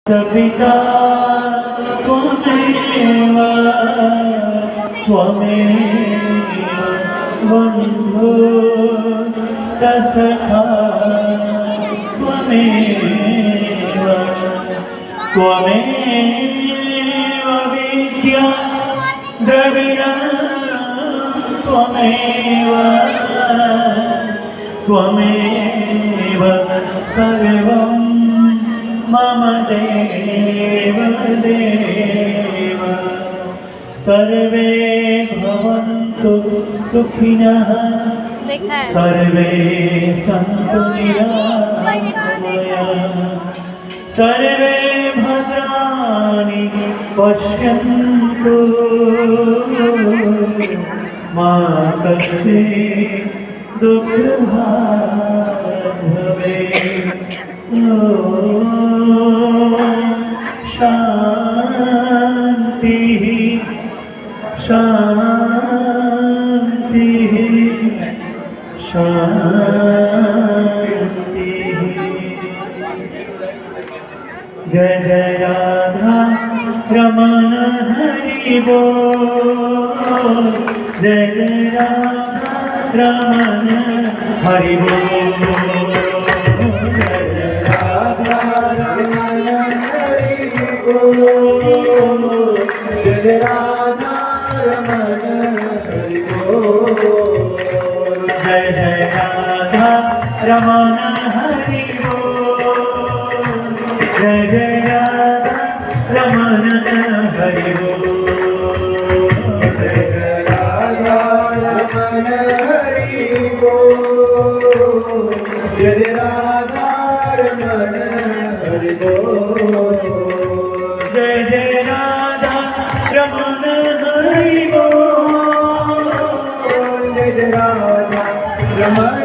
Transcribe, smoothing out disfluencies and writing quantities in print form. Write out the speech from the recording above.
सपिता त्वमेव त्वमेव बन्धु सखा त्वमेव त्वमेव विद्या द्रविणं त्वमेव त्वमेव सर्वं मम देव देव। सर्वे भवन्तु सुखिनः सर्वे सन्तु निरामयाः सर्वे भद्राणि पश्यन्तु मा कश्चित् दुःखभाग् भवेत्। शांति शांति शांति। जय जय राधा रमण हरि बोल। जय जय राधा रमण हरि बोल। जय राधा रमण हरि बोल। जय जय राधा रमण हरि बोल। जय जय राधा रमण हरि बोल। जय जय राधा रमण हरि बोल। जय राधा रमण हरि बोल। जय जय राधा रमण हरि बोल। जय जय राधा रमण